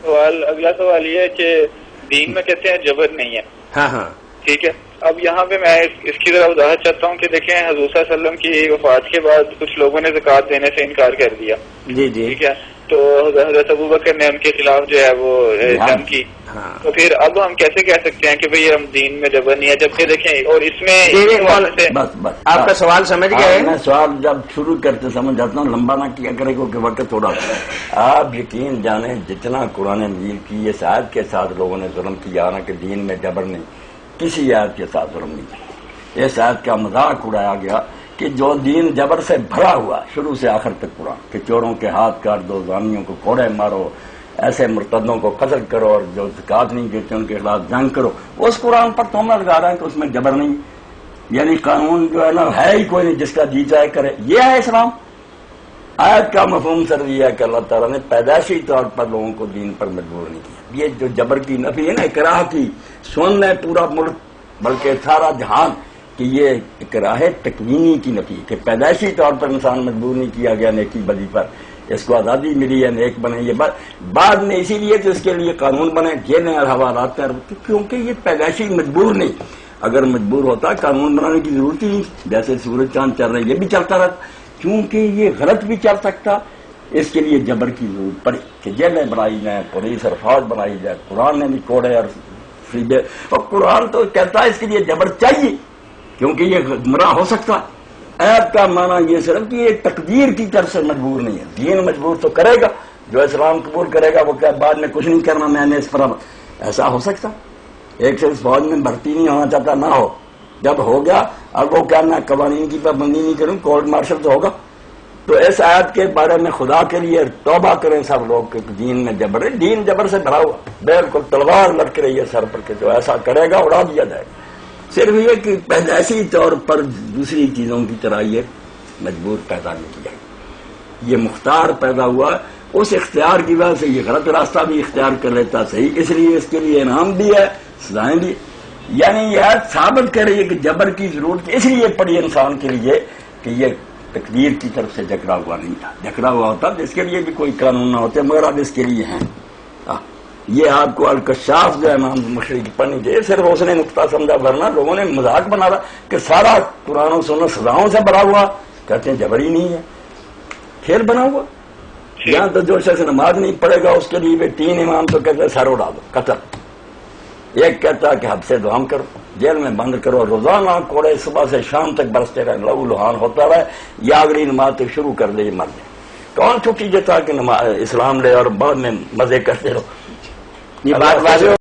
اگلا سوال یہ ہے کہ دین میں کہتے ہیں جبر نہیں ہے. ہاں ہاں ٹھیک ہے. اب یہاں پہ میں اس کی ذرا وضاحت چاہتا ہوں کہ دیکھیں حضور صلی اللہ علیہ وسلم کی وفات کے بعد کچھ لوگوں نے زکوٰۃ دینے سے انکار کر دیا. جی جی ٹھیک ہے. تو حضرت ابوبکر نے ان کے خلاف جو ہے وہ جنگ کی. تو پھر اب ہم کیسے کہہ سکتے ہیں کہ بھئی ہم دین میں جبر نہیں ہے جبکہ دیکھیں اور اس میں بس آپ کا سوال سمجھ گئے. میں سوال جب شروع کرتے سمجھ جاتا ہوں، لمبا نہ کیا کرے کہ وقت تھوڑا. آپ یقین جانیں جتنا قرآن مجید کی اس آیت کے ساتھ لوگوں نے ظلم کیا نا کہ دین میں جبر نہیں، کسی آیت کے ساتھ ظلم نہیں کیا. اس آیت کا مذاق اڑایا گیا کہ جو دین جبر سے بھرا ہوا شروع سے آخر تک قرآن کہ چوروں کے ہاتھ کاٹ دو، زانیوں کو کوڑے مارو، ایسے مرتدوں کو قتل کرو، اور جو زکوٰۃ نہیں دیتے ان کے خلاف جنگ کرو، اس قرآن پر تہمت لگا رہا ہے کہ اس میں جبر نہیں. یعنی قانون جو ہے نا ہے ہی کوئی نہیں، جس کا جی چاہے کرے. یہ ہے اسلام. آیت کا مفہوم سر یہ ہے کہ اللہ تعالیٰ نے پیدائشی طور پر لوگوں کو دین پر مجبور نہیں کیا. یہ جو جبر کی نفی ہے نا، اکراہ کی، سن ہے پورا ملک بلکہ سارا جہان کہ یہ اکراہ تکوینی کی نفی کہ پیدائشی طور پر انسان مجبور نہیں کیا گیا نیکی بدی پر، اس کو آزادی ملی ہے نیک بنے. یہ بعد میں اسی لیے تو اس کے لیے قانون بنے، جیلیں اور حوالات ہیں، کیونکہ یہ پیدائشی مجبور نہیں. اگر مجبور ہوتا قانون بنانے کی ضرورت ہی نہیں. جیسے سورج چاند چل رہے یہ بھی چلتا رہتا، کیونکہ یہ غلط بھی چل سکتا. اس کے لیے جبر کی ضرورت پڑی کہ جیلیں بنائی جائیں، پولیس اور فوج بنائی جائے. قرآن نے بھی کوڑے اور فریبے، اور قرآن تو کہتا ہے اس کے لیے جبر چاہیے کیونکہ یہ گمراہ ہو سکتا. ایت کا معنی یہ صرف کہ یہ تقدیر کی طرف سے مجبور نہیں ہے. دین مجبور تو کرے گا، جو اسلام قبول کرے گا وہ کہ بعد میں کچھ نہیں کرنا میں نے اس پر. ایسا ہو سکتا ایک سے اس فوج میں بھرتی نہیں ہونا چاہتا نہ ہو، جب ہو گیا اب وہ کیا میں قوانین کی پابندی نہیں کروں، کورٹ مارشل تو ہوگا. تو اس آیت کے بارے میں خدا کے لیے توبہ کریں سب لوگ کہ دین میں جبر ہے. دین جبر سے بھرا ہوا، بالکل تلوار لٹک رہی ہے سر پر کہ جو ایسا کرے گا اڑا دیا جائے گا. صرف یہ کہ پیدائشی طور پر دوسری چیزوں کی طرح یہ مجبور پیدا نہیں کیا، یہ مختار پیدا ہوا. اس اختیار کی وجہ سے یہ غلط راستہ بھی اختیار کر لیتا صحیح، اس لیے اس کے لیے انعام بھی ہے، سزائیں بھی. یعنی یہ ثابت کر رہی ہے کہ جبر کی ضرورت اس لیے پڑی انسان کے لیے کہ یہ تقدیر کی طرف سے جکڑا ہوا نہیں تھا. جکڑا ہوا ہوتا تو اس کے لیے بھی کوئی قانون نہ ہوتے، مگر اب اس کے لیے ہیں. یہ آپ کو الکشاف جو ہے امام مشری کی پڑھنی چاہیے. صرف اس نے نقطہ سمجھا، ورنہ لوگوں نے مذاق بنا رہا کہ سارا قرآن و سنت سزاؤں سے بھرا ہوا. کہتے ہیں جبر ہی نہیں ہے، کھیل بنا ہوا. یہاں تو جو شخص نماز نہیں پڑھے گا اس کے لیے بھی 3 امام تو کہتے ہیں سر اڑا دو، قتل. ایک کہتا ہے کہ حد سے دعام کرو، جیل میں بند کرو، روزانہ کوڑے صبح سے شام تک برستے رہے، لہو لہان ہوتا رہے، یا اگلی نماز تک شروع کر دے مر جائے. کون چھٹی دیتا کہ اسلام لے اور بعد میں مزے کرتے رہو. یہ بات واضح